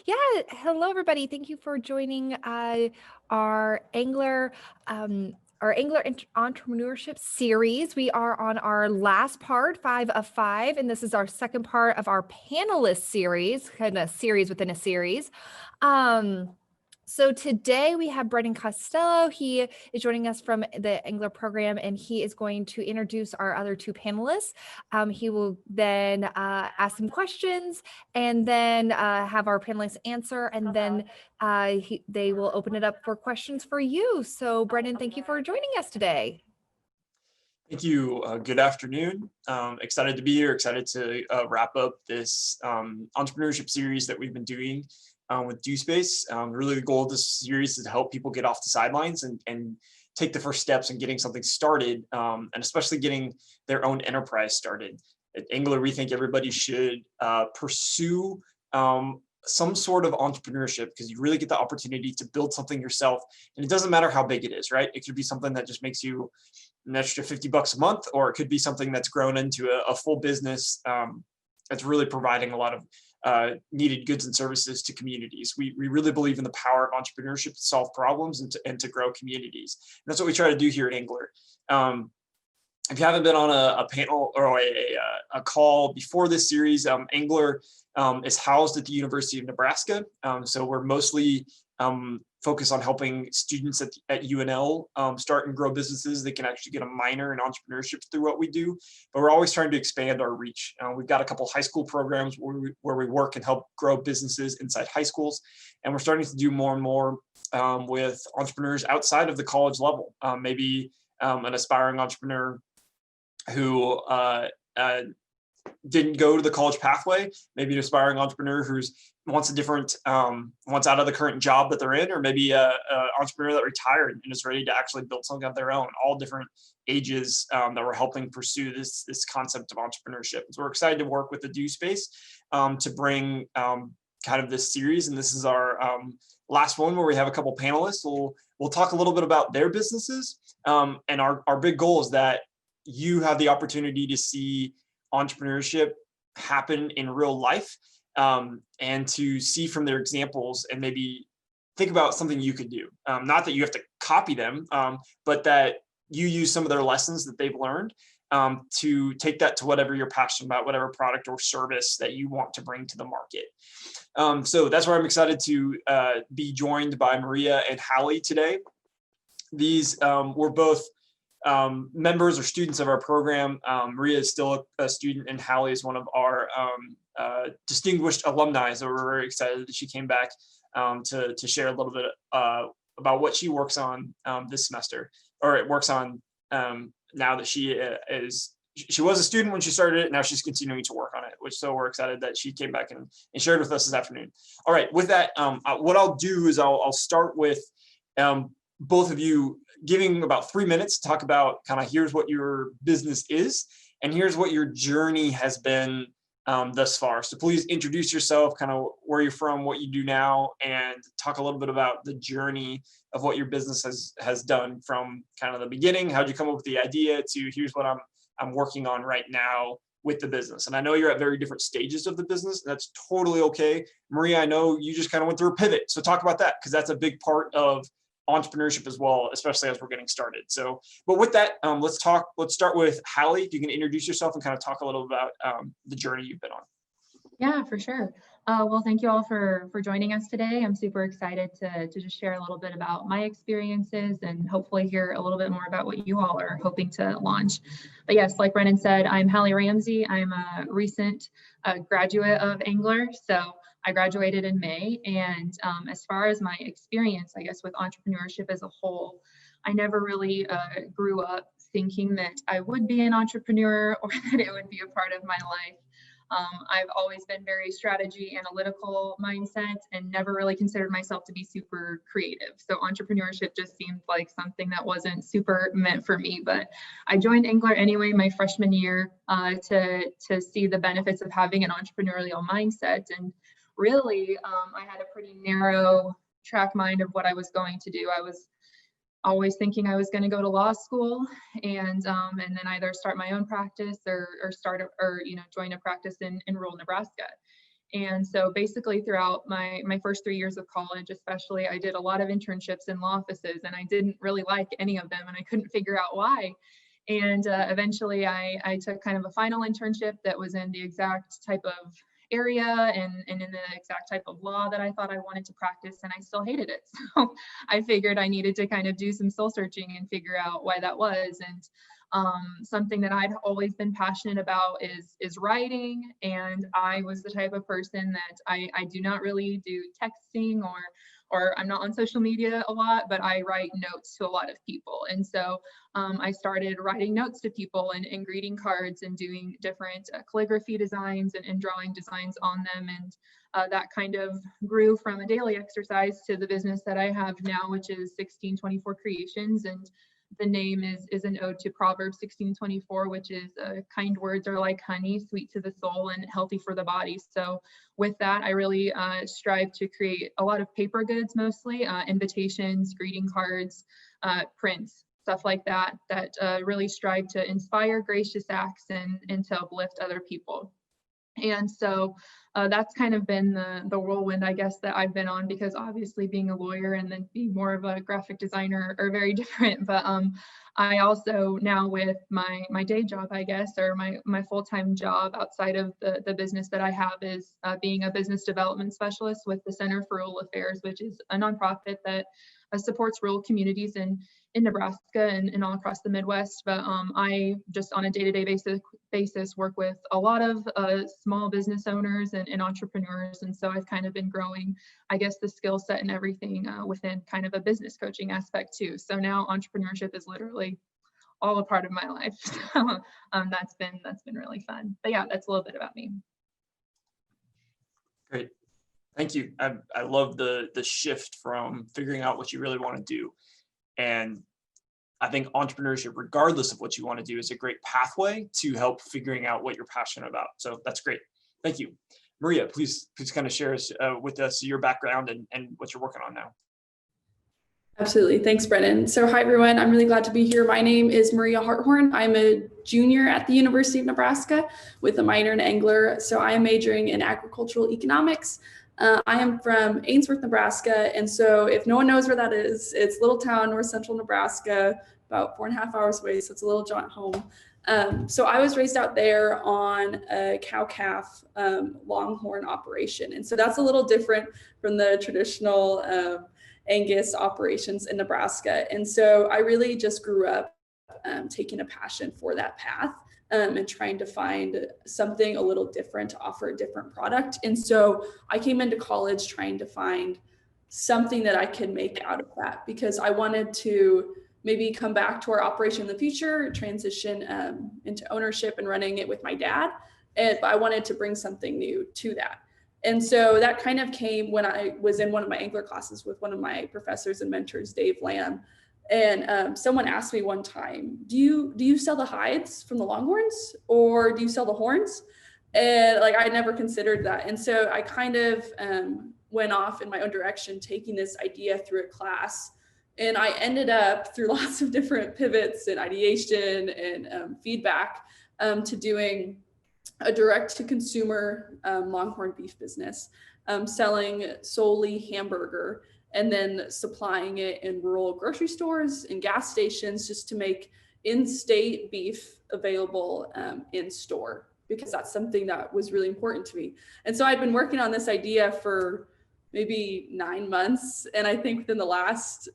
Yeah, hello everybody. Thank you for joining our Engler Entrepreneurship series. We are on our last part, 5 of 5, and this is our second part of our panelist series, kind of series within a series. So today we have Brendan Costello. He is joining us from the Engler program, and he is going to introduce our other two panelists. He will then ask some questions and then have our panelists answer, and then they will open it up for questions for you. So Brendan, thank you for joining us today. Thank you. Good afternoon. Excited to be here. Excited to wrap up this entrepreneurship series that we've been doing with DoSpace. Really, the goal of this series is to help people get off the sidelines and take the first steps in getting something started, and especially getting their own enterprise started. At Engler, we think everybody should pursue some sort of entrepreneurship, because you really get the opportunity to build something yourself, and it doesn't matter how big it is, right? It could be something that just makes you an extra $50 a month, or it could be something that's grown into a full business that's really providing a lot of needed goods and services to communities. We really believe in the power of entrepreneurship to solve problems and to grow communities. And that's what we try to do here at Engler. If you haven't been on a panel or a call before this series, Engler is housed at the University of Nebraska. So we're mostly focused on helping students at UNL start and grow businesses. They can actually get a minor in entrepreneurship through what we do, but we're always trying to expand our reach. We've got a couple high school programs where we work and help grow businesses inside high schools, and we're starting to do more and more with entrepreneurs outside of the college level. Maybe an aspiring entrepreneur who didn't go to the college pathway, maybe an aspiring entrepreneur who's wants out of the current job that they're in, or maybe a entrepreneur that retired and is ready to actually build something of their own. All different ages that we're helping pursue this concept of entrepreneurship. So we're excited to work with the DoSpace to bring kind of this series, and this is our last one where we have a couple panelists. We'll talk a little bit about their businesses, and our big goal is that you have the opportunity to see entrepreneurship happen in real life, and to see from their examples and maybe think about something you could do. Not that you have to copy them, but that you use some of their lessons that they've learned to take that to whatever you're passionate about, whatever product or service that you want to bring to the market. So that's why I'm excited to be joined by Maria and Hallie today. These were both members or students of our program. Maria is still a student, and Hallie is one of our distinguished alumni. So we're very excited that she came back to share a little bit about what she works on this semester, or it works on now that she was a student when she started it. Now she's continuing to work on it, so we're excited that she came back and shared with us this afternoon. All right, with that, what I'll do is I'll start with both of you giving about 3 minutes to talk about kind of here's what your business is, and here's what your journey has been thus far. So please introduce yourself, kind of where you're from, what you do now, and talk a little bit about the journey of what your business has done from kind of the beginning. How'd you come up with the idea to here's what I'm working on right now with the business? And I know you're at very different stages of the business. That's totally okay. Maria, I know you just kind of went through a pivot. So talk about that, because that's a big part of entrepreneurship as well, especially as we're getting started. So, but with that, let's start with Hallie. If you can introduce yourself and kind of talk a little about the journey you've been on. Yeah, for sure. Well, thank you all for joining us today. I'm super excited to just share a little bit about my experiences and hopefully hear a little bit more about what you all are hoping to launch. But yes, like Brennan said, I'm Hallie Ramsey. I'm a recent graduate of Engler. So I graduated in May, and as far as my experience, I guess, with entrepreneurship as a whole, I never really grew up thinking that I would be an entrepreneur or that it would be a part of my life. I've always been very strategy analytical mindset and never really considered myself to be super creative. So entrepreneurship just seemed like something that wasn't super meant for me, but I joined Engler anyway my freshman year to see the benefits of having an entrepreneurial mindset. And really, I had a pretty narrow track mind of what I was going to do. I was always thinking I was going to go to law school and then either start my own practice or join a practice in rural Nebraska. And so basically throughout my first 3 years of college, especially, I did a lot of internships in law offices, and I didn't really like any of them, and I couldn't figure out why. And eventually I took kind of a final internship that was in the exact type of area and in the exact type of law that I thought I wanted to practice, and I still hated it. So I figured I needed to kind of do some soul searching and figure out why that was. And something that I'd always been passionate about is writing. And I was the type of person that I do not really do texting or I'm not on social media a lot, but I write notes to a lot of people. And so I started writing notes to people and greeting cards and doing different calligraphy designs and drawing designs on them. And that kind of grew from a daily exercise to the business that I have now, which is 1624 Creations. And the name is an ode to Proverbs 16:24, which is kind words are like honey, sweet to the soul and healthy for the body. So with that, I really strive to create a lot of paper goods, mostly invitations, greeting cards, prints, stuff like that, that really strive to inspire gracious acts and to uplift other people. And so that's kind of been the whirlwind, I guess, that I've been on, because obviously being a lawyer and then being more of a graphic designer are very different. But I also now, with my day job, I guess, or my full-time job outside of the business that I have, is being a business development specialist with the Center for Rural Affairs, which is a nonprofit that supports rural communities in Nebraska and all across the Midwest. But I just on a day-to-day basis work with a lot of small business owners and entrepreneurs. And so I've kind of been growing, I guess, the skill set and everything within kind of a business coaching aspect too. So now entrepreneurship is literally all a part of my life. So that's been really fun. But yeah, that's a little bit about me. Great. Thank you. I love the shift from figuring out what you really want to do. And I think entrepreneurship, regardless of what you want to do, is a great pathway to help figuring out what you're passionate about. So that's great. Thank you. Maria, please kind of share with us your background and what you're working on now. Absolutely. Thanks, Brennan. So hi, everyone. I'm really glad to be here. My name is Maria Harthorn. I'm a junior at the University of Nebraska with a minor in Engler. So I am majoring in agricultural economics. I am from Ainsworth, Nebraska. And so if no one knows where that is, it's a little town, north central Nebraska, about 4.5 hours away. So it's a little jaunt home. So I was raised out there on a cow-calf longhorn operation. And so that's a little different from the traditional Angus operations in Nebraska. And so I really just grew up taking a passion for that path. And trying to find something a little different to offer a different product. And so I came into college trying to find something that I could make out of that, because I wanted to maybe come back to our operation in the future, transition into ownership and running it with my dad. But I wanted to bring something new to that. And so that kind of came when I was in one of my Engler classes with one of my professors and mentors, Dave Lamb. And someone asked me one time, do you sell the hides from the longhorns, or do you sell the horns? And like, I never considered that. And so I kind of went off in my own direction, taking this idea through a class. And I ended up, through lots of different pivots and ideation and feedback, to doing a direct to consumer longhorn beef business, selling solely hamburger, and then supplying it in rural grocery stores and gas stations, just to make in-state beef available in store, because that's something that was really important to me. And so I'd been working on this idea for maybe 9 months. And I think within the last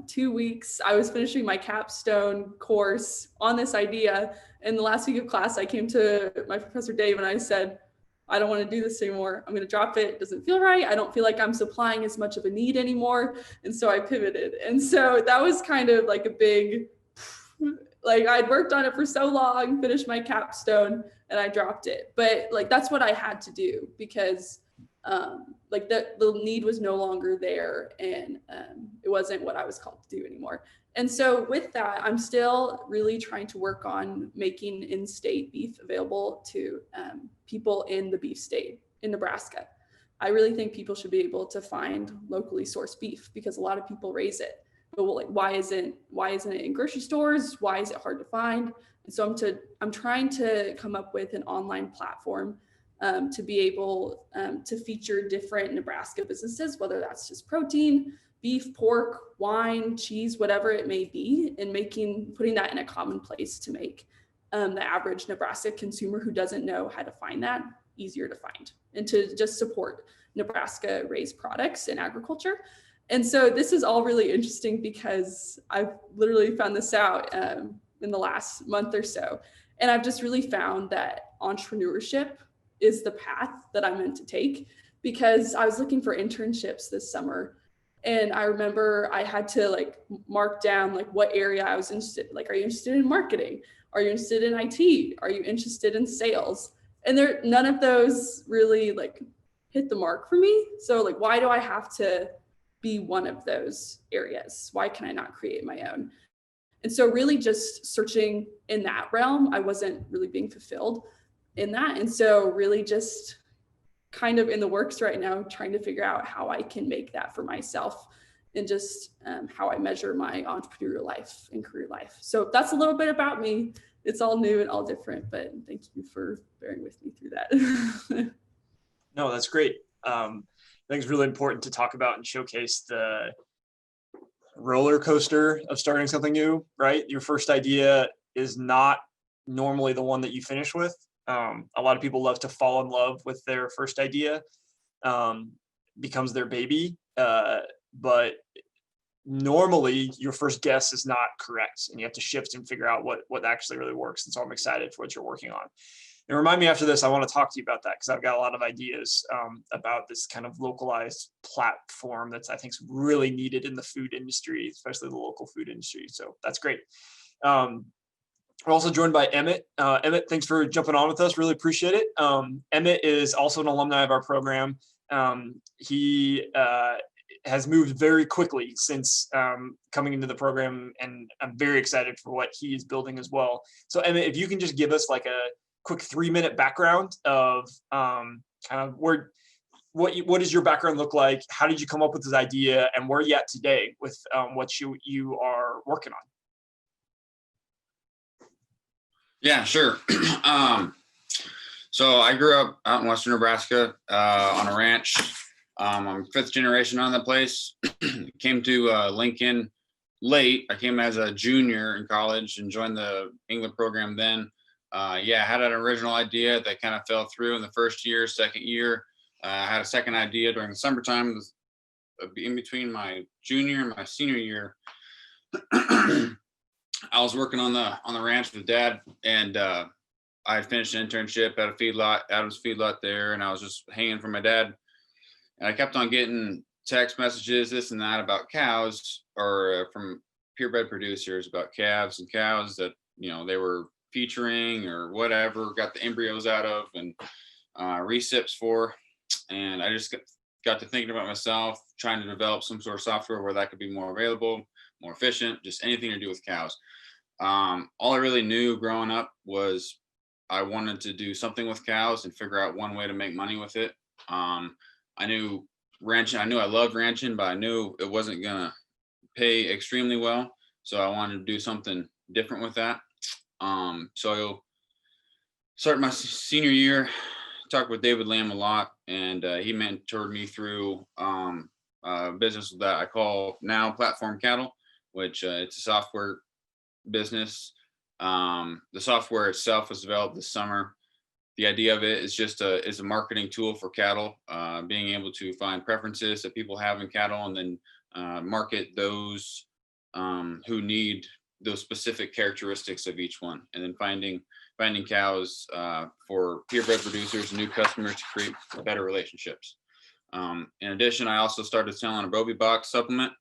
2 weeks, I was finishing my capstone course on this idea. In the last week of class, I came to my professor, Dave, and I said, I don't want to do this anymore. I'm going to drop it. It doesn't feel right. I don't feel like I'm supplying as much of a need anymore. And so I pivoted. And so that was kind of like a big, like, I'd worked on it for so long, finished my capstone, and I dropped it. But like, that's what I had to do, because like the need was no longer there, and it wasn't what I was called to do anymore. And so with that, I'm still really trying to work on making in-state beef available to people in the beef state in Nebraska. I really think people should be able to find locally sourced beef, because a lot of people raise it. But like, why isn't it in grocery stores? Why is it hard to find? And so I'm trying to come up with an online platform to be able to feature different Nebraska businesses, whether that's just protein, beef, pork, wine, cheese, whatever it may be, and putting that in a common place to make the average Nebraska consumer who doesn't know how to find that easier to find, and to just support Nebraska raised products in agriculture. And so this is all really interesting because I've literally found this out in the last month or so. And I've just really found that entrepreneurship is the path that I'm meant to take, because I was looking for internships this summer. And I remember I had to like mark down like what area I was interested in. Like, are you interested in marketing? Are you interested in IT? Are you interested in sales? And none of those really like hit the mark for me. So like, why do I have to be one of those areas? Why can I not create my own? And so really just searching in that realm, I wasn't really being fulfilled in that. And so really just kind of in the works right now, trying to figure out how I can make that for myself, and just how I measure my entrepreneurial life and career life. So that's a little bit about me. It's all new and all different, but thank you for bearing with me through that. No, that's great. I think it's really important to talk about and showcase the roller coaster of starting something new, right? Your first idea is not normally the one that you finish with. A lot of people love to fall in love with their first idea, becomes their baby. But normally your first guess is not correct, and you have to shift and figure out what actually really works. And so I'm excited for what you're working on. And remind me after this, I want to talk to you about that, because I've got a lot of ideas about this kind of localized platform that's, I think, is really needed in the food industry, especially the local food industry. So that's great. We're also joined by Emmett. Emmett, thanks for jumping on with us. Really appreciate it. Emmett is also an alumni of our program. He has moved very quickly since coming into the program, and I'm very excited for what he is building as well. So Emmett, if you can just give us like a quick 3-minute background of kind of what does your background look like? How did you come up with this idea, and where are you at today with what you are working on? Yeah, sure. So I grew up out in Western Nebraska on a ranch. I'm 5th generation on the place. Came to Lincoln late. I came as a junior in college and joined the Engler program then. Yeah, I had an original idea that kind of fell through in the first year. Second year, I had a second idea during the summertime, in between my junior and my senior year. I was working on the ranch with Dad, and I had finished an internship at a feedlot, Adams feedlot there, and I was just hanging for my dad. And I kept on getting text messages, this and that, about cows, or from purebred producers about calves and cows that, they were featuring or whatever, got the embryos out of and recips for. And I just got to thinking about myself, trying to develop some sort of software where that could be more available, more efficient, just anything to do with cows. All I really knew growing up was I wanted to do something with cows and figure out one way to make money with it. I knew ranching, I knew I loved ranching, but I knew it wasn't gonna pay extremely well. So I wanted to do something different with that. So started my senior year, talked with David Lamb a lot, and he mentored me through a business that I call now Platform Cattle, which it's a software business. The software itself was developed this summer. The idea of it is just is a marketing tool for cattle, being able to find preferences that people have in cattle, and then market those who need those specific characteristics of each one, and then finding cows for purebred producers and new customers to create better relationships. In addition, I also started selling a Bobby Box supplement,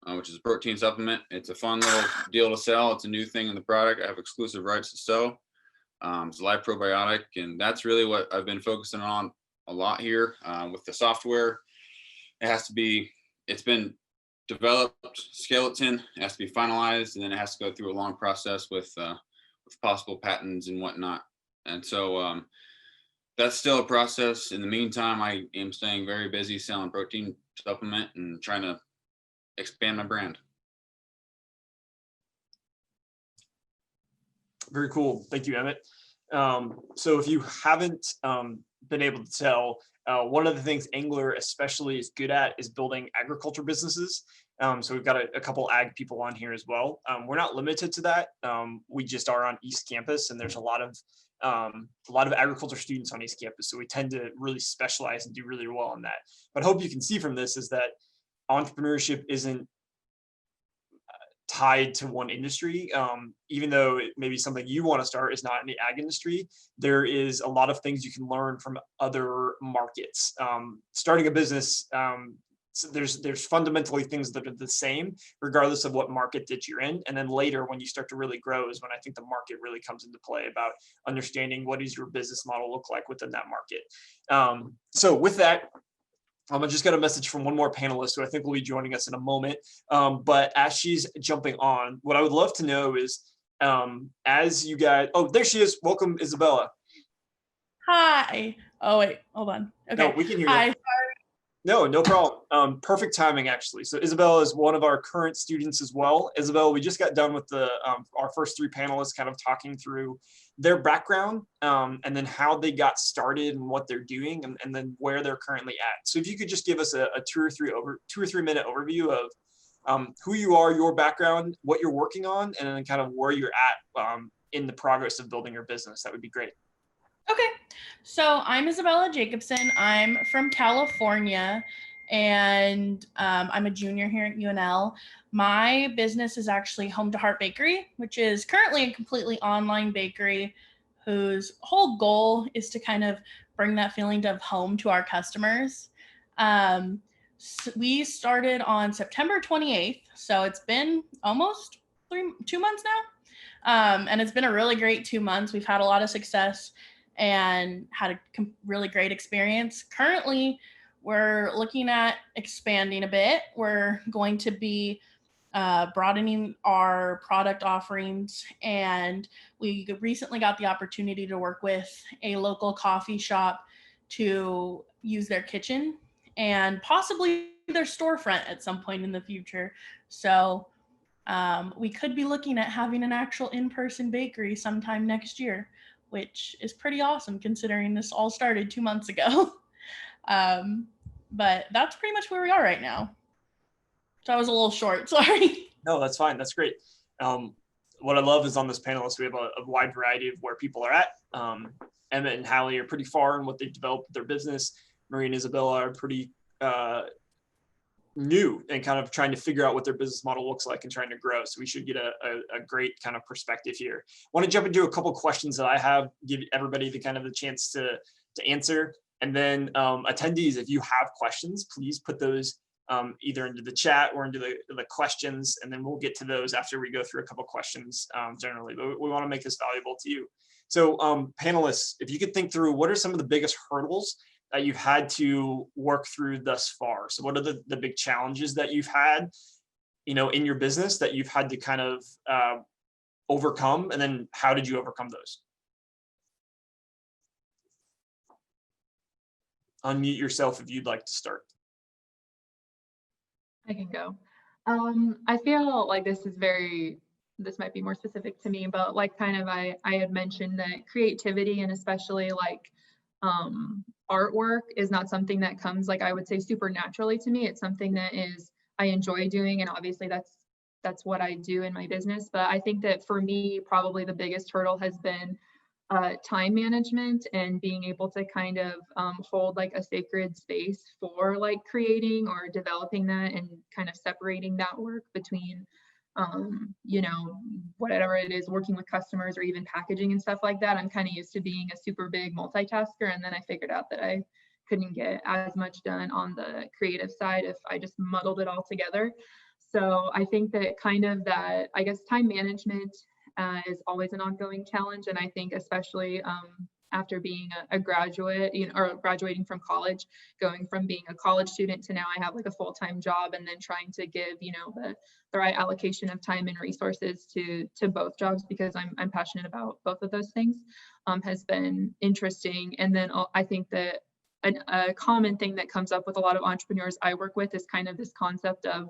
which is a protein supplement. It's a fun little deal to sell. It's a new thing in the product. I have exclusive rights to sell. It's a live probiotic, and that's really what I've been focusing on a lot here with the software. It's been developed, skeleton, it has to be finalized, and then it has to go through a long process with possible patents and whatnot. And so that's still a process. In the meantime, I am staying very busy selling protein supplement and trying to expand my brand. Very cool. Thank you, Emmett. So if you haven't been able to tell, one of the things Engler especially is good at is building agriculture businesses. So we've got a couple ag people on here as well. We're not limited to that. We just are on East Campus, and there's a lot of agriculture students on East Campus. So we tend to really specialize and do really well on that. But I hope you can see from this is that entrepreneurship isn't tied to one industry. Even though it may be something you want to start is not in the ag industry, there is a lot of things you can learn from other markets. Starting a business, so there's fundamentally things that are the same regardless of what market that you're in. And then later when you start to really grow is when I think the market really comes into play about understanding what does your business model look like within that market. So with that, I just got a message from one more panelist who I think will be joining us in a moment. But as she's jumping on, what I would love to know is, as you guys, oh, there she is. Welcome, Isabella. Hi. Oh, wait, hold on. Okay. No, we can hear Hi. you. No problem. Perfect timing, actually. So Isabella is one of our current students as well. Isabella, we just got done with our first three panelists kind of talking through their background, and then how they got started and what they're doing, and then where they're currently at. So if you could just give us a 2 or 3 minute overview of who you are, your background, what you're working on, and then kind of where you're at in the progress of building your business, that would be great. Okay. So I'm Isabella Jacobson. I'm from California, and I'm a junior here at UNL. My business is actually Home to Heart Bakery, which is currently a completely online bakery whose whole goal is to kind of bring that feeling of home to our customers. So we started on September 28th, so it's been almost 2 months now, and it's been a really great 2 months. We've had a lot of success and had a really great experience. Currently, we're looking at expanding a bit. We're going to be broadening our product offerings, and we recently got the opportunity to work with a local coffee shop to use their kitchen and possibly their storefront at some point in the future. So we could be looking at having an actual in-person bakery sometime next year, which is pretty awesome considering this all started 2 months ago. But that's pretty much where we are right now. So I was a little short, sorry. No, that's fine. That's great. What I love is on this panelist, we have a wide variety of where people are at. Emmett and Hallie are pretty far in what they've developed their business. Marie and Isabella are pretty new and kind of trying to figure out what their business model looks like and trying to grow. So we should get a great kind of perspective here. I want to jump into a couple of questions that I have, give everybody the kind of the chance to answer. And then attendees, if you have questions, please put those either into the chat or into the questions, and then we'll get to those after we go through a couple of questions generally, but we want to make this valuable to you. So panelists, if you could think through what are some of the biggest hurdles that you've had to work through thus far? So what are the big challenges that you've had, in your business that you've had to kind of overcome, and then how did you overcome those? Unmute yourself if you'd like to start. I can go. I feel like this might be more specific to me, but like kind of I had mentioned that creativity and especially like artwork is not something that comes, like I would say, super naturally to me. It's something that I enjoy doing, and obviously that's what I do in my business. But I think that for me, probably the biggest hurdle has been time management and being able to kind of hold like a sacred space for like creating or developing that, and kind of separating that work between whatever it is, working with customers or even packaging and stuff like that. I'm kind of used to being a super big multitasker, and then I figured out that I couldn't get as much done on the creative side if I just muddled it all together. So I think that kind of that, I guess, time management is always an ongoing challenge. And I think especially after being a graduate, or graduating from college, going from being a college student to now I have like a full-time job, and then trying to give, the right allocation of time and resources to both jobs, because I'm passionate about both of those things, has been interesting. And then I think that a common thing that comes up with a lot of entrepreneurs I work with is kind of this concept of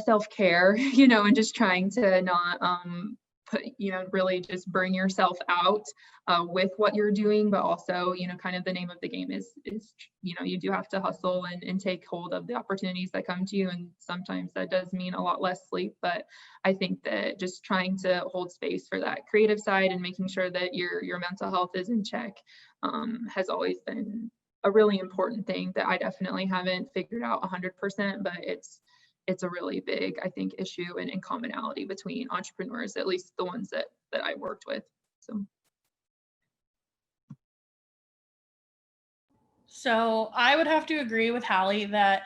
self-care, and just trying to not really just bring yourself out with what you're doing, but also, kind of the name of the game is, you do have to hustle and take hold of the opportunities that come to you. And sometimes that does mean a lot less sleep, but I think that just trying to hold space for that creative side and making sure that your mental health is in check has always been a really important thing that I definitely haven't figured out 100%, but it's a really big, I think, issue and commonality between entrepreneurs, at least the ones that I worked with. So I would have to agree with Hallie that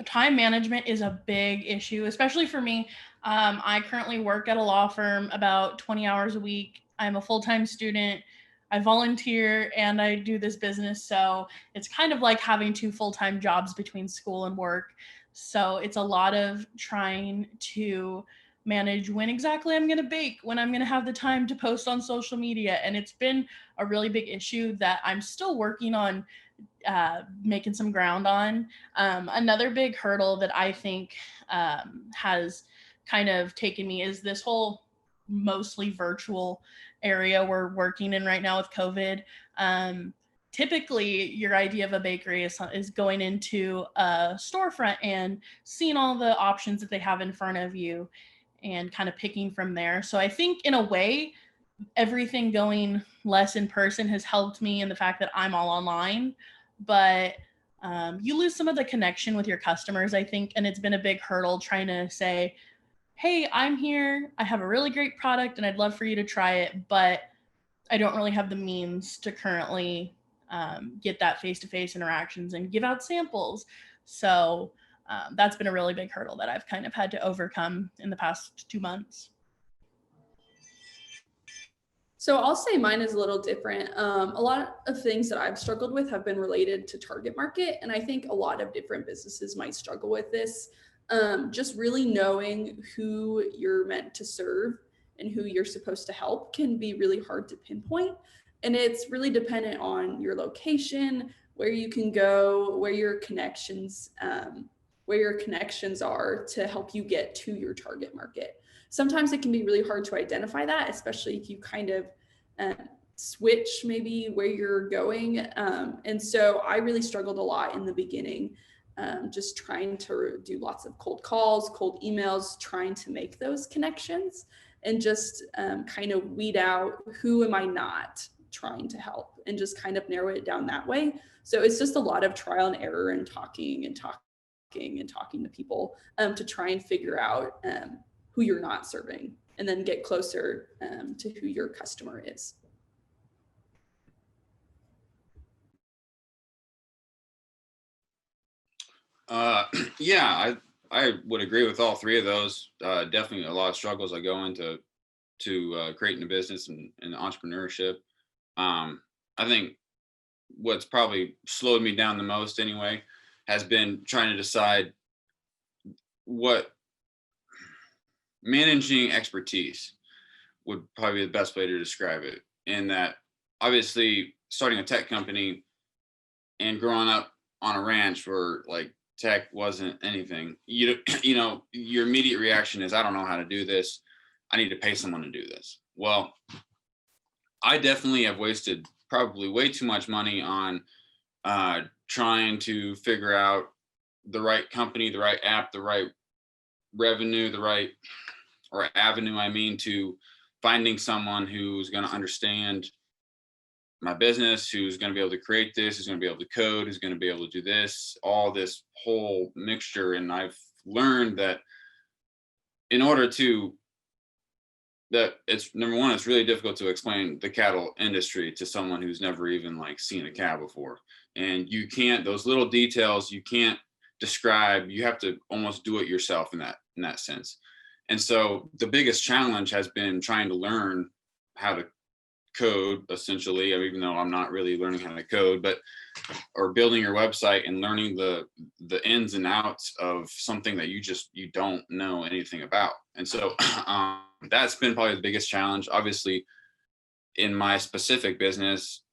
time management is a big issue, especially for me. I currently work at a law firm about 20 hours a week. I'm a full-time student. I volunteer and I do this business. So it's kind of like having 2 full-time jobs between school and work. So it's a lot of trying to manage when exactly I'm going to bake, when I'm going to have the time to post on social media. And it's been a really big issue that I'm still working on making some ground on. Another big hurdle that I think has kind of taken me is this whole mostly virtual area we're working in right now with COVID. Typically, your idea of a bakery is going into a storefront and seeing all the options that they have in front of you and kind of picking from there. So I think in a way, everything going less in person has helped me in the fact that I'm all online, but you lose some of the connection with your customers, I think. And it's been a big hurdle trying to say, hey, I'm here, I have a really great product and I'd love for you to try it, but I don't really have the means to currently get that face-to-face interactions and give out samples. So that's been a really big hurdle that I've kind of had to overcome in the past 2 months. So I'll say mine is a little different. A lot of things that I've struggled with have been related to target market. And I think a lot of different businesses might struggle with this. Just really knowing who you're meant to serve and who you're supposed to help can be really hard to pinpoint. And it's really dependent on your location, where you can go, where your connections are to help you get to your target market. Sometimes it can be really hard to identify that, especially if you kind of switch maybe where you're going. And so I really struggled a lot in the beginning, just trying to do lots of cold calls, cold emails, trying to make those connections and just kind of weed out who am I not trying to help and just kind of narrow it down that way. So it's just a lot of trial and error and talking to people to try and figure out who you're not serving and then get closer to who your customer is. Yeah, I would agree with all 3 of those. Definitely a lot of struggles I go into creating a business and entrepreneurship. I think what's probably slowed me down the most anyway has been trying to decide what managing expertise would probably be the best way to describe it. In that, obviously, starting a tech company and growing up on a ranch where like tech wasn't anything, you know, your immediate reaction is, I don't know how to do this. I need to pay someone to do this. Well, I definitely have wasted probably way too much money on trying to figure out the right company, the right app, the right revenue, the right or avenue, I mean, to finding someone who's going to understand my business, who's going to be able to create this, who's going to be able to code, who's going to be able to do this, all this whole mixture. And I've learned that in order to, that it's number one, it's really difficult to explain the cattle industry to someone who's never even like seen a cow before. And you can't, those little details, you can't describe, you have to almost do it yourself in that sense. And so the biggest challenge has been trying to learn how to code, essentially, even though I'm not really learning how to code, but or building your website and learning the ins and outs of something that you don't know anything about. And so that's been probably the biggest challenge. Obviously, in my specific business,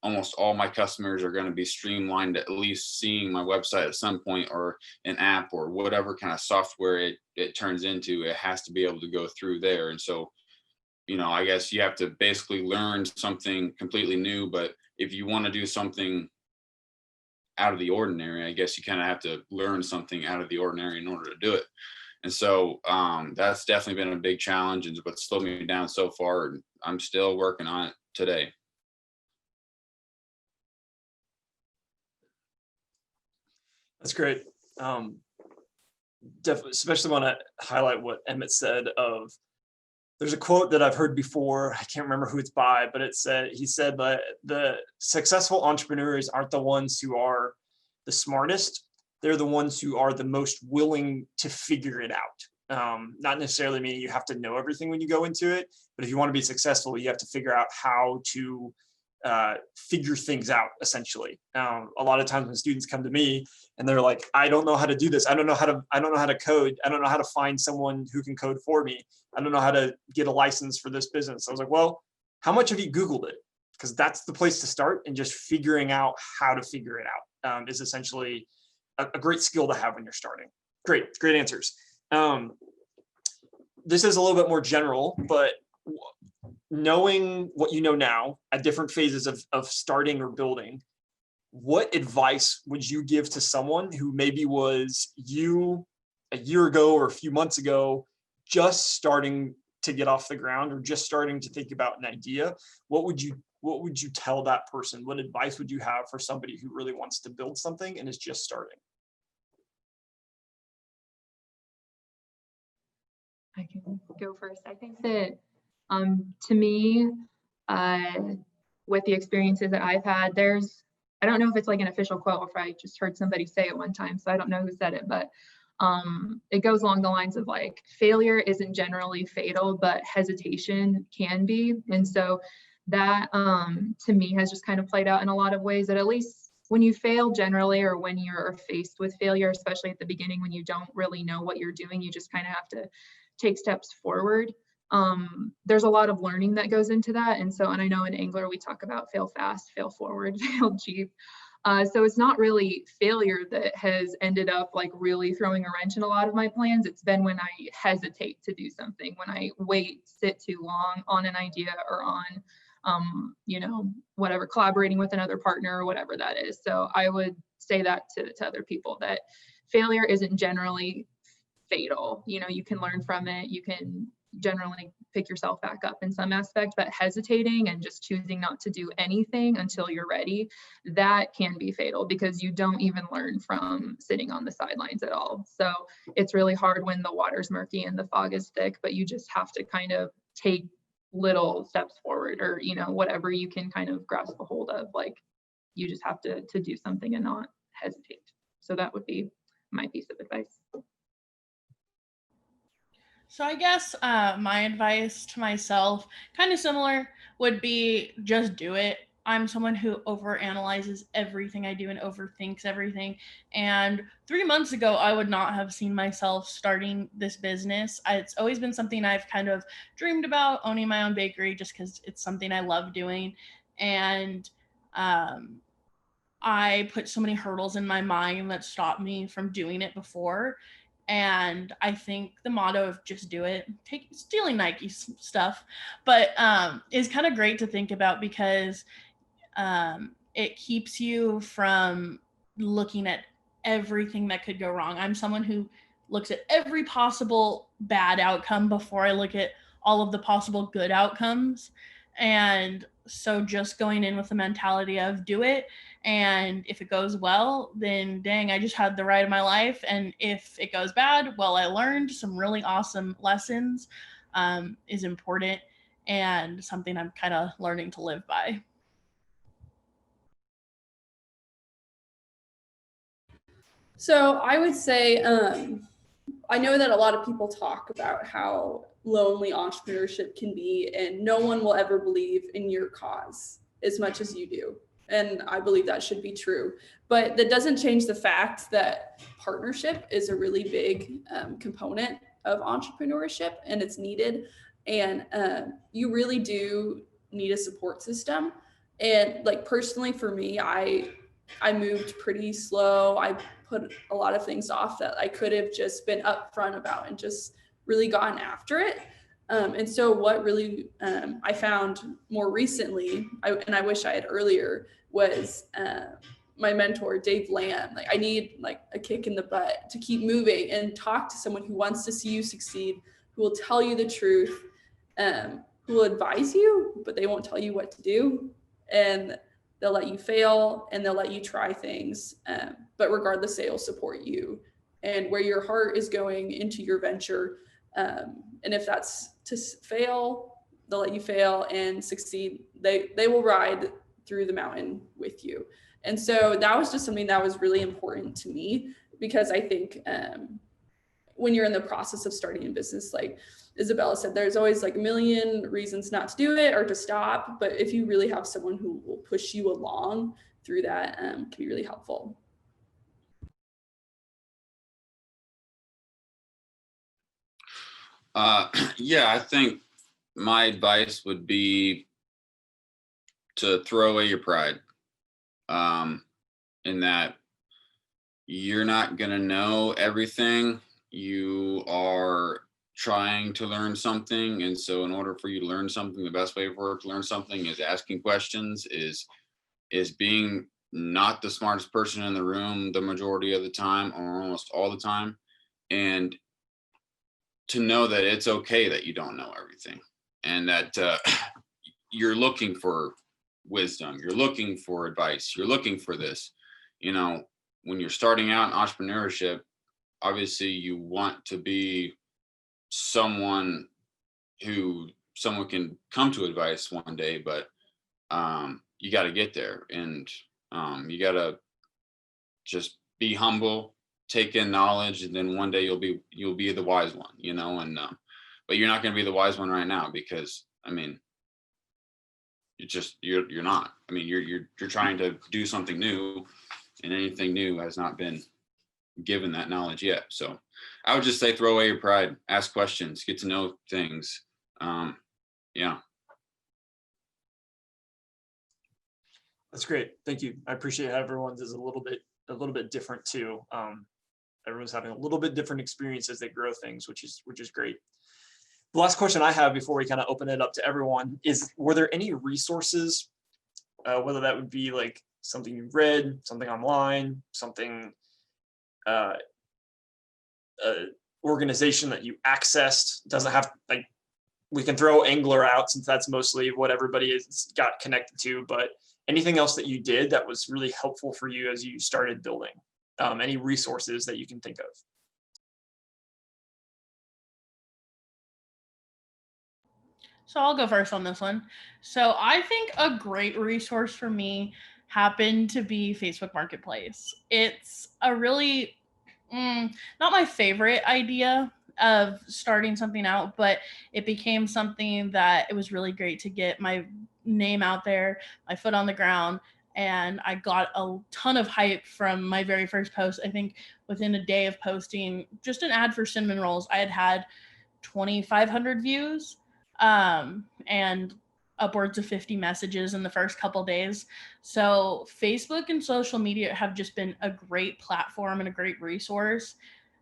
almost all my customers are going to be streamlined, at least seeing my website at some point, or an app or whatever kind of software it turns into. It has to be able to go through there. And so I guess you have to basically learn something completely new. But if you want to do something out of the ordinary, I guess you kind of have to learn something out of the ordinary in order to do it. And so that's definitely been a big challenge and what's slowed me down so far. And I'm still working on it today. That's great. Definitely, especially want to highlight what Emmett said of, there's a quote that I've heard before. I can't remember who it's by, but he said that the successful entrepreneurs aren't the ones who are the smartest. They're the ones who are the most willing to figure it out. Not necessarily meaning you have to know everything when you go into it, but if you want to be successful, you have to figure out how to figure things out, essentially. A lot of times when students come to me and they're like, I don't know how to do this. I don't know how to code. I don't know how to find someone who can code for me. I don't know how to get a license for this business. I was like, well, how much have you Googled it? Because that's the place to start, and just figuring out how to figure it out is essentially a great skill to have when you're starting. Great answers. This is a little bit more general, but knowing what you know now at different phases of starting or building, what advice would you give to someone who maybe was you a year ago or a few months ago, just starting to get off the ground or just starting to think about an idea? What would you tell that person? What advice would you have for somebody who really wants to build something and is just starting? I can go first. I think that to me, with the experiences that I've had, I don't know if it's like an official quote or if I just heard somebody say it one time, so I don't know who said it, but it goes along the lines of like, failure isn't generally fatal, but hesitation can be. And so that to me has just kind of played out in a lot of ways, that at least when you fail generally, or when you're faced with failure, especially at the beginning when you don't really know what you're doing, you just kind of have to take steps forward. There's a lot of learning that goes into that. And I know in Engler, we talk about fail fast, fail forward, fail cheap. So it's not really failure that has ended up like really throwing a wrench in a lot of my plans. It's been when I hesitate to do something, when I sit too long on an idea or on, whatever, collaborating with another partner or whatever that is. So I would say that to other people, that failure isn't generally fatal. You can learn from it. You can generally pick yourself back up in some aspect, but hesitating and just choosing not to do anything until you're ready, that can be fatal, because you don't even learn from sitting on the sidelines at all. So it's really hard when the water's murky and the fog is thick, but you just have to kind of take little steps forward, or whatever you can kind of grasp a hold of. Like, you just have to do something and not hesitate. So that would be my piece of advice. So I guess my advice to myself, kind of similar, would be just do it. I'm someone who overanalyzes everything I do and overthinks everything. And 3 months ago, I would not have seen myself starting this business. It's always been something I've kind of dreamed about, owning my own bakery, just because it's something I love doing. And I put so many hurdles in my mind that stopped me from doing it before. And I think the motto of just do it, stealing Nike stuff, but is kind of great to think about, because it keeps you from looking at everything that could go wrong. I'm someone who looks at every possible bad outcome before I look at all of the possible good outcomes. And so just going in with the mentality of do it. And if it goes well, then dang, I just had the ride of my life. And if it goes bad, well, I learned some really awesome lessons, is important, and something I'm kind of learning to live by. So I would say, I know that a lot of people talk about how lonely entrepreneurship can be, and no one will ever believe in your cause as much as you do. And I believe that should be true. But that doesn't change the fact that partnership is a really big component of entrepreneurship, and it's needed. And you really do need a support system. And like personally for me, I moved pretty slow. I put a lot of things off that I could have just been upfront about and just really gotten after it. And so what really I found more recently, and I wish I had earlier, was my mentor, Dave Lamb. Like, I need like a kick in the butt to keep moving and talk to someone who wants to see you succeed, who will tell you the truth, who will advise you, but they won't tell you what to do. And they'll let you fail and they'll let you try things. But regardless, they'll support you and where your heart is going into your venture. And if that's to fail, they'll let you fail, and succeed. They will ride through the mountain with you. And so that was just something that was really important to me, because I think when you're in the process of starting a business, like Isabella said, there's always like a million reasons not to do it or to stop. But if you really have someone who will push you along through that, can be really helpful. Yeah, I think my advice would be to throw away your pride, in that you're not going to know everything. You are trying to learn something. And so in order for you to learn something, the best way for it to learn something is asking questions, is being not the smartest person in the room the majority of the time, or almost all the time. And to know that it's okay that you don't know everything, and that you're looking for wisdom, you're looking for advice, you're looking for this. You know, when you're starting out in entrepreneurship, obviously you want to be someone who someone can come to advice one day, but you got to get there, and you got to just be humble, take in knowledge, and then one day you'll be the wise one, you know. And but you're not going to be the wise one right now, because I mean, you're not. I mean, you're trying to do something new, and anything new has not been given that knowledge yet. So I would just say throw away your pride, ask questions, get to know things. Yeah. That's great. Thank you. I appreciate how everyone's is a little bit different too. Everyone's having a little bit different experience as they grow things, which is great. The last question I have before we kind of open it up to everyone is, were there any resources, whether that would be like something you read, something online, something, organization that you accessed? Doesn't have, like, we can throw Engler out since that's mostly what everybody has got connected to, but anything else that you did that was really helpful for you as you started building? Any resources that you can think of? So I'll go first on this one. So I think a great resource for me happened to be Facebook Marketplace. It's a really, not my favorite idea of starting something out, but it became something that it was really great to get my name out there, my foot on the ground. And I got a ton of hype from my very first post. I think within a day of posting just an ad for cinnamon rolls, I had 2,500 views, and upwards of 50 messages in the first couple days. So Facebook and social media have just been a great platform and a great resource.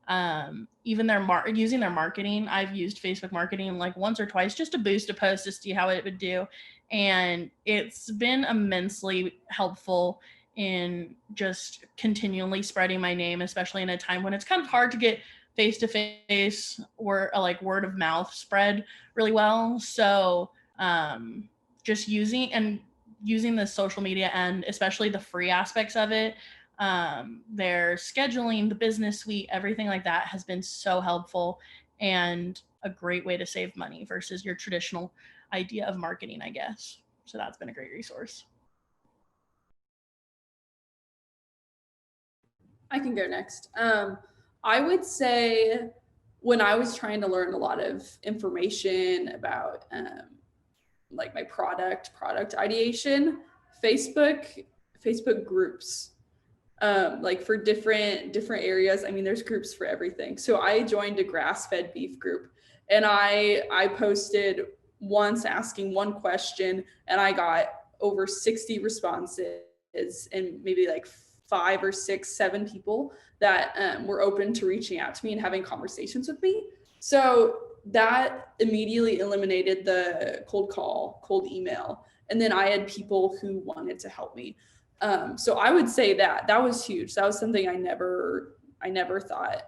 Even using their marketing, I've used Facebook marketing like once or twice just to boost a post to see how it would do. And it's been immensely helpful in just continually spreading my name, especially in a time when it's kind of hard to get face-to-face or like word of mouth spread really well. So just using the social media, and especially the free aspects of it, their scheduling, the business suite, everything like that has been so helpful and a great way to save money versus your traditional idea of marketing, I guess. So that's been a great resource. I can go next. I would say when I was trying to learn a lot of information about like my product ideation, Facebook groups, like for different areas. I mean, there's groups for everything. So I joined a grass-fed beef group, and I posted once asking one question, and I got over 60 responses, and maybe like 5 or 6, 7 people that were open to reaching out to me and having conversations with me. So that immediately eliminated the cold call, cold email. And then I had people who wanted to help me. So I would say that was huge. That was something I never thought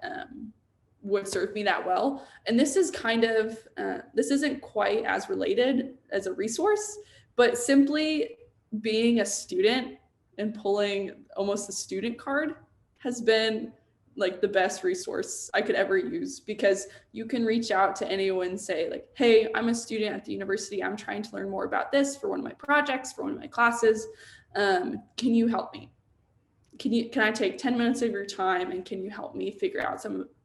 would serve me that well. And this is kind of, this isn't quite as related as a resource, but simply being a student and pulling almost the student card has been like the best resource I could ever use, because you can reach out to anyone and say like, hey, I'm a student at the university. I'm trying to learn more about this for one of my projects, for one of my classes. Can you help me? Can I take 10 minutes of your time, and can you help me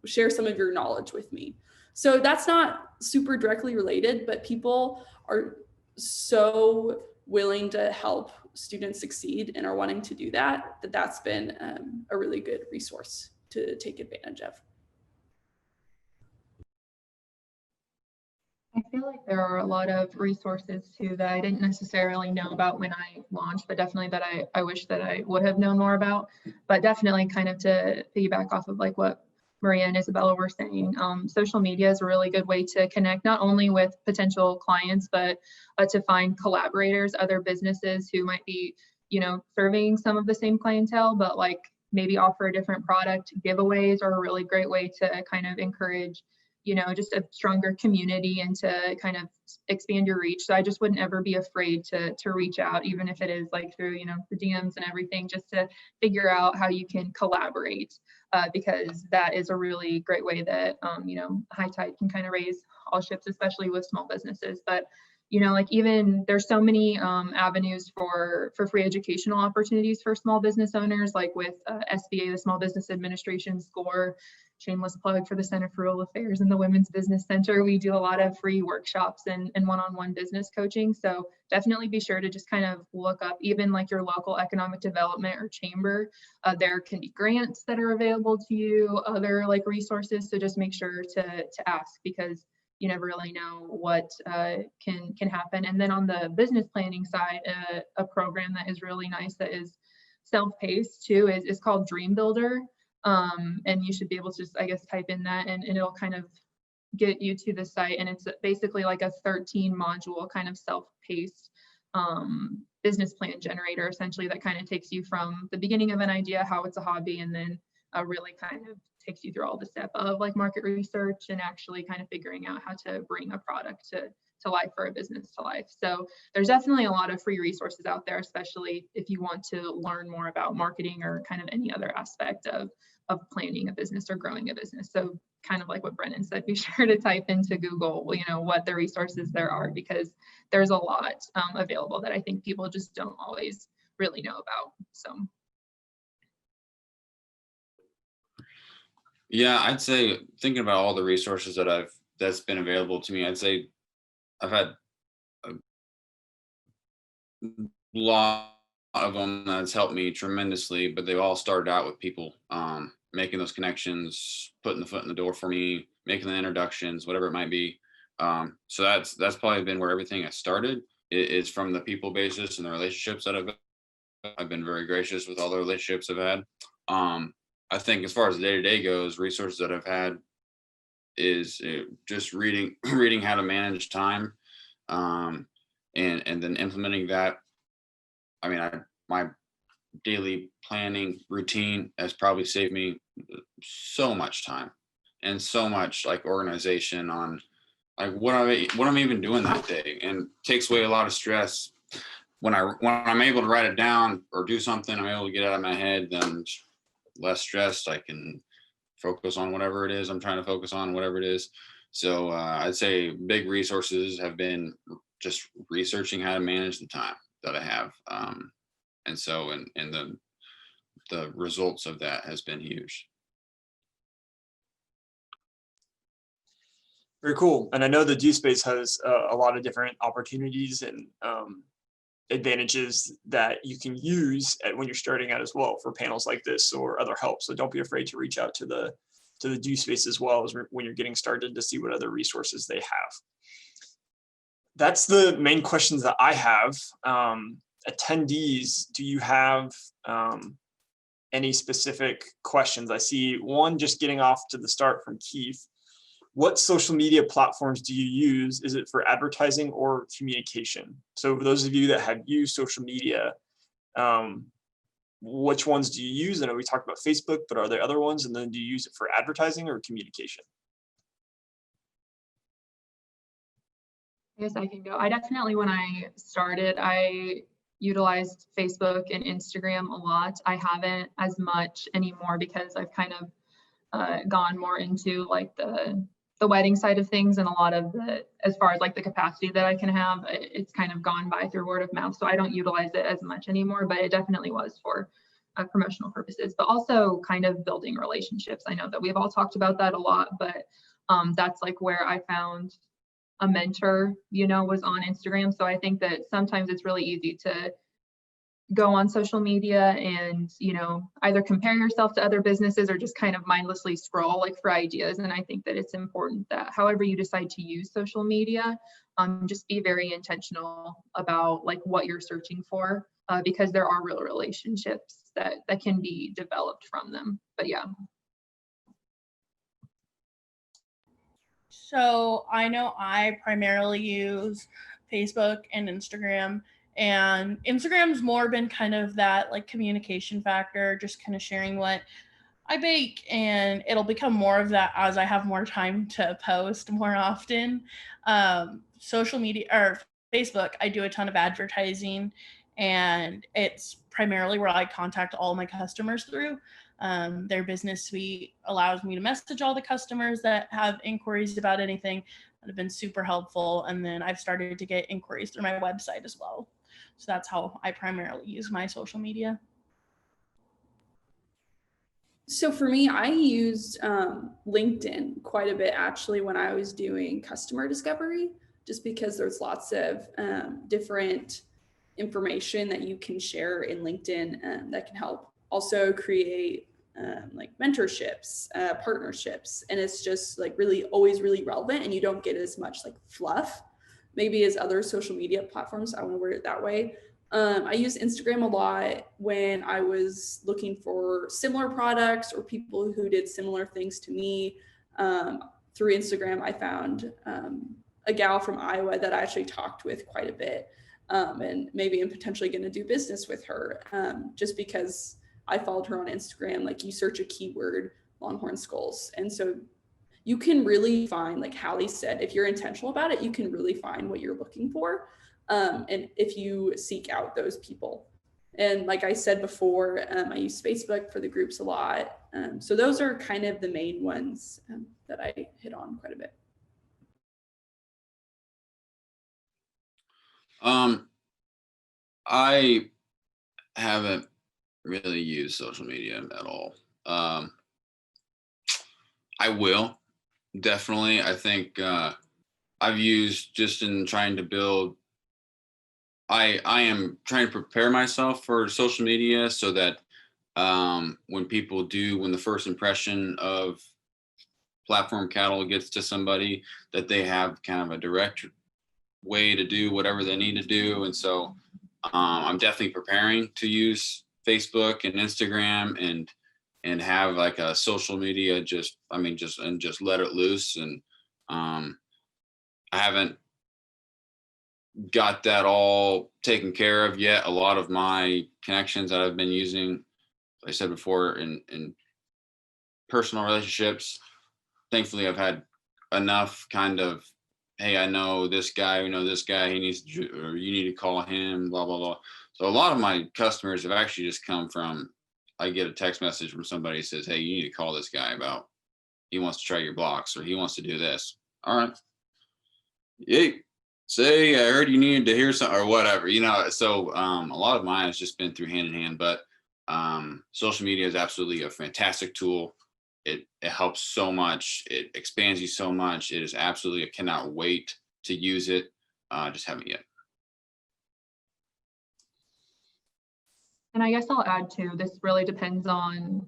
share some of your knowledge with me? So that's not super directly related, but people are so willing to help students succeed and are wanting to do that's been a really good resource to take advantage of. I feel like there are a lot of resources too that I didn't necessarily know about when I launched, but definitely that I wish that I would have known more about. But definitely kind of to piggyback off of like what Maria and Isabella were saying, social media is a really good way to connect not only with potential clients, but to find collaborators, other businesses who might be, serving some of the same clientele, but like maybe offer a different product. Giveaways are a really great way to kind of encourage just a stronger community and to kind of expand your reach. So I just wouldn't ever be afraid to reach out, even if it is like through, the DMs and everything, just to figure out how you can collaborate, because that is a really great way that, high tide can kind of raise all ships, especially with small businesses. But like even there's so many avenues for free educational opportunities for small business owners, like with SBA, the Small Business Administration SCORE, shameless plug for the Center for Rural Affairs and the Women's Business Center. We do a lot of free workshops and one-on-one business coaching. So definitely be sure to just kind of look up even like your local economic development or chamber. There can be grants that are available to you, other like resources. So just make sure to ask, because you never really know what can happen. And then on the business planning side, a program that is really nice that is self-paced too is called Dream Builder. And you should be able to just, I guess, type in that and it'll kind of get you to the site. And it's basically like a 13 module kind of self-paced business plan generator, essentially, that kind of takes you from the beginning of an idea, how it's a hobby, and then really kind of takes you through all the steps of like market research and actually kind of figuring out how to bring a product to life, for a business to life. So there's definitely a lot of free resources out there, especially if you want to learn more about marketing or kind of any other aspect of planning a business or growing a business. So kind of like what Brennan said, be sure to type into Google, what the resources there are, because there's a lot available that I think people just don't always really know about. So. Yeah, I'd say thinking about all the resources that's been available to me, I'd say I've had a lot of them that's helped me tremendously, but they've all started out with people making those connections, putting the foot in the door for me, making the introductions, whatever it might be. So that's probably been where everything has started. Is from the people basis and the relationships that I've been very gracious with all the relationships I've had. I think as far as the day-to-day goes, resources that I've had is just reading how to manage time, and then implementing that. I mean, my daily planning routine has probably saved me so much time and so much like organization on like what I'm even doing that day, and takes away a lot of stress. When I'm able to write it down or do something, I'm able to get it out of my head, then less stressed. I can focus on whatever it is I'm trying to focus on, whatever it is. So I'd say big resources have been just researching how to manage the time that I have. And so, and the results of that has been huge. Very cool. And I know the DoSpace has a lot of different opportunities and advantages that you can use when you're starting out as well for panels like this or other help. So don't be afraid to reach out to the DoSpace as well as when you're getting started to see what other resources they have. That's the main questions that I have. Attendees, do you have any specific questions? I see one just getting off to the start from Keith. what social media platforms do you use? Is it for advertising or communication? So for those of you that have used social media, which ones do you use? I know we talked about Facebook, but are there other ones? And then do you use it for advertising or communication? I guess I can go. I definitely, when I started, I utilized Facebook and Instagram a lot. I haven't as much anymore because I've kind of gone more into like the wedding side of things, and a lot of the, as far as like the capacity that I can have, it's kind of gone by through word of mouth. So I don't utilize it as much anymore, but it definitely was for promotional purposes, but also kind of building relationships. I know that we've all talked about that a lot, but that's like where I found a mentor, was on Instagram. So I think that sometimes it's really easy to go on social media and, either compare yourself to other businesses or just kind of mindlessly scroll like for ideas. And I think that it's important that however you decide to use social media, just be very intentional about like what you're searching for, because there are real relationships that can be developed from them. But yeah. So I know I primarily use Facebook and Instagram, and Instagram's more been kind of that like communication factor, just kind of sharing what I bake, and it'll become more of that as I have more time to post more often. Social media or Facebook, I do a ton of advertising, and it's primarily where I contact all my customers through. Their business suite allows me to message all the customers that have inquiries about anything that have been super helpful. And then I've started to get inquiries through my website as well. So that's how I primarily use my social media. So for me, I used LinkedIn quite a bit actually when I was doing customer discovery, just because there's lots of different information that you can share in LinkedIn that can help also create like mentorships, partnerships. And it's just like really always really relevant, and you don't get as much like fluff maybe as other social media platforms. I want to word it that way. I used Instagram a lot when I was looking for similar products or people who did similar things to me. Through Instagram, I found a gal from Iowa that I actually talked with quite a bit, and maybe I'm potentially going to do business with her, just because I followed her on Instagram. Like, you search a keyword, Longhorn skulls, and so you can really find, like Hallie said, if you're intentional about it, you can really find what you're looking for. And if you seek out those people. And like I said before, I use Facebook for the groups a lot. So those are kind of the main ones that I hit on quite a bit. I haven't really used social media at all. I will, definitely. I think I've used just in trying to build, I am trying to prepare myself for social media so that when the first impression of platform cattle gets to somebody, that they have kind of a direct way to do whatever they need to do. And so I'm definitely preparing to use Facebook and Instagram and have like a social media, just let it loose. And I haven't got that all taken care of yet. A lot of my connections that I've been using, like I said before, in personal relationships, thankfully I've had enough kind of, hey, I know this guy, he needs to, or you need to call him, blah, blah, blah. So a lot of my customers have actually just come from, I get a text message from somebody who says, hey, you need to call this guy about, he wants to try your blocks, or he wants to do this. All right. Yay. Say, I heard you needed to hear something or whatever, so a lot of mine has just been through hand in hand, but social media is absolutely a fantastic tool. It helps so much. It expands you so much. It is absolutely, I cannot wait to use it. Just haven't yet. And I guess I'll add too, this really depends on,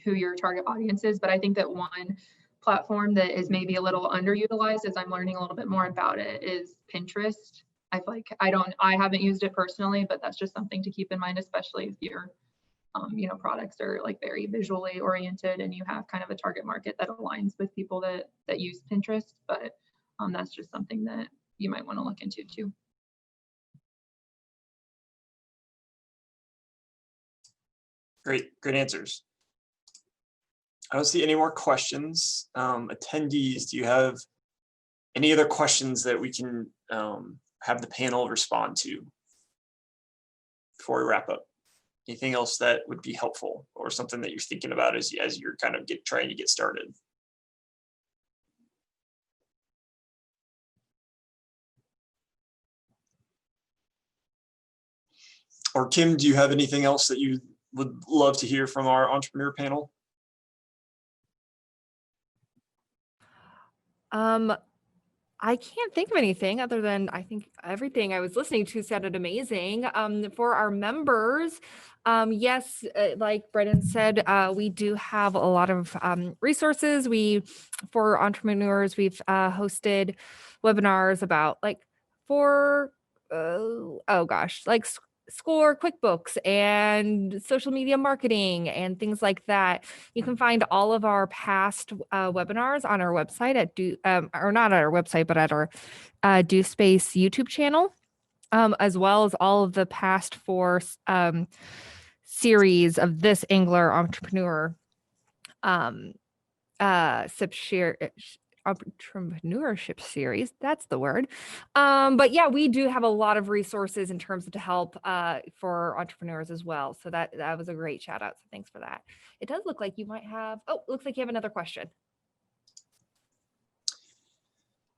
who your target audience is, but I think that one platform that is maybe a little underutilized as I'm learning a little bit more about it is Pinterest. I haven't used it personally, but that's just something to keep in mind, especially if you're products are like very visually oriented, and you have kind of a target market that aligns with people that use Pinterest. But that's just something that you might want to look into too. Great answers. I don't see any more questions. Attendees, do you have any other questions that we can have the panel respond to before we wrap up? Anything else that would be helpful, or something that you're thinking about as you're kind of trying to get started? Or Kim, do you have anything else that you would love to hear from our entrepreneur panel? I can't think of anything other than I think everything I was listening to sounded amazing. For our members, yes, like Brennan said, we do have a lot of resources. For entrepreneurs, we've hosted webinars about Score, QuickBooks, and social media marketing and things like that. You can find all of our past webinars on our website at or not at our website, but at our Do Space YouTube channel, as well as all of the past 4 series of this Engler Entrepreneur Entrepreneurship series. That's the word. But yeah, we do have a lot of resources in terms of to help for entrepreneurs as well. So that was a great shout out. So thanks for that. It does look like you might have, looks like you have another question.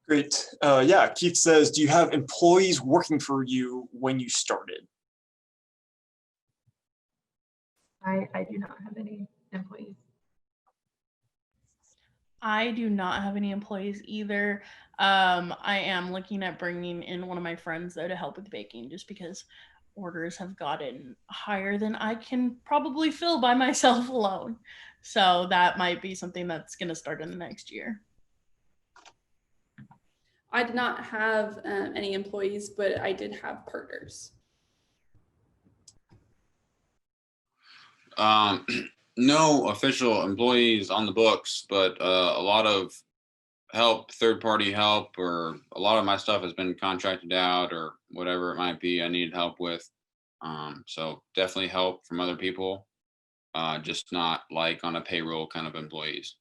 Great. Yeah, Keith says, do you have employees working for you when you started? I do not have any employees. I do not have any employees either. I am looking at bringing in one of my friends though to help with baking, just because orders have gotten higher than I can probably fill by myself alone. So that might be something that's going to start in the next year. I did not have any employees, but I did have partners. No official employees on the books, but a lot of help, third-party help, or a lot of my stuff has been contracted out or whatever it might be I needed help with. So definitely help from other people, just not like on a payroll kind of employees.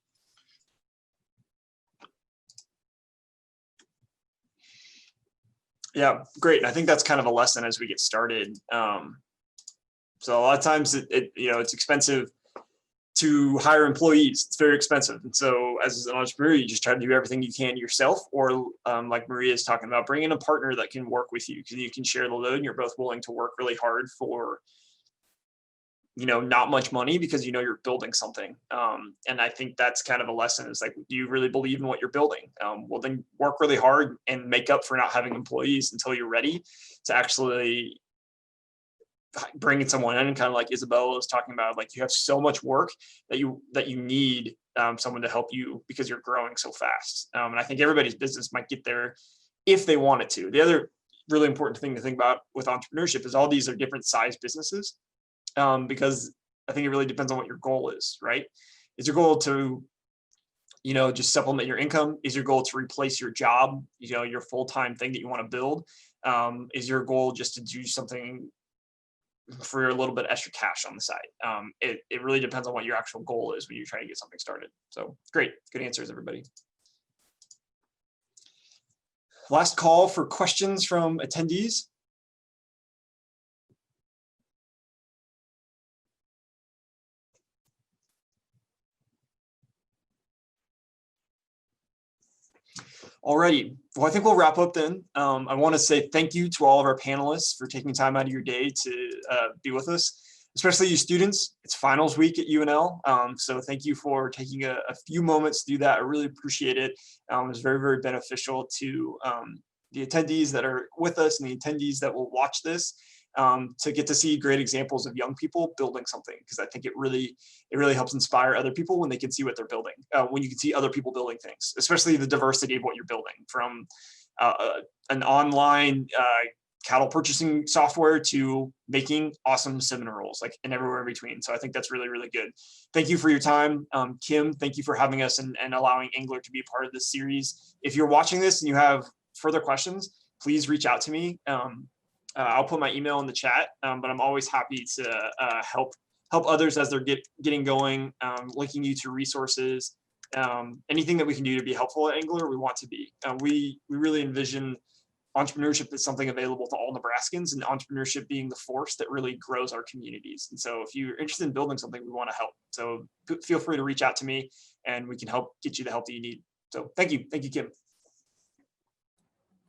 Yeah, great. And I think that's kind of a lesson as we get started. So a lot of times it's expensive to hire employees. It's very expensive. And so as an entrepreneur, you just try to do everything you can yourself, or like Maria is talking about, bring in a partner that can work with you, because you can share the load and you're both willing to work really hard for, not much money, because you're building something. And I think that's kind of a lesson, is like, do you really believe in what you're building? Well, then work really hard and make up for not having employees until you're ready to actually bringing someone in, kind of like Isabella was talking about. Like, you have so much work that you need someone to help you, because you're growing so fast. And I think everybody's business might get there if they want it to. The other really important thing to think about with entrepreneurship is all these are different size businesses, because I think it really depends on what your goal is, right? Is your goal to just supplement your income? Is your goal to replace your job, your full-time thing that you want to build? Is your goal just to do something for a little bit extra cash on the side? It really depends on what your actual goal is when you're trying to get something started. So great, good answers, everybody. Last call for questions from attendees. Alrighty, well, I think we'll wrap up then. I want to say thank you to all of our panelists for taking time out of your day to be with us, especially you students. It's finals week at UNL, so thank you for taking a few moments to do that. I really appreciate it. It's very, very beneficial to the attendees that are with us and the attendees that will watch this, to get to see great examples of young people building something, because I think it really helps inspire other people when they can see what they're building, when you can see other people building things, especially the diversity of what you're building, from an online cattle purchasing software to making awesome cinnamon rolls, like, and everywhere in between. So I think that's really, really good. Thank you for your time. Kim, thank you for having us and allowing Engler to be part of this series. If you're watching this and you have further questions, please reach out to me. I'll put my email in the chat, but I'm always happy to help others as they're getting going, linking you to resources, anything that we can do to be helpful at Engler, we want to be. We really envision entrepreneurship as something available to all Nebraskans, and entrepreneurship being the force that really grows our communities. And so if you're interested in building something, we want to help. So feel free to reach out to me and we can help get you the help that you need. So thank you, Kim.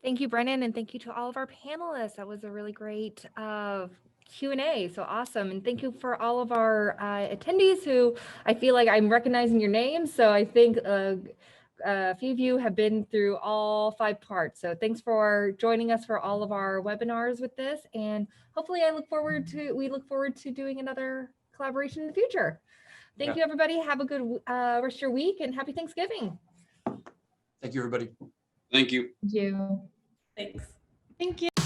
Thank you, Brennan, and thank you to all of our panelists. That was a really great Q&A, so awesome. And thank you for all of our attendees who I feel like I'm recognizing your names. So I think a few of you have been through all 5 parts. So thanks for joining us for all of our webinars with this. And hopefully we look forward to doing another collaboration in the future. Thank you, everybody. Have a good rest of your week and happy Thanksgiving. Thank you, everybody. Thank you. Thank you. Thanks. Thank you.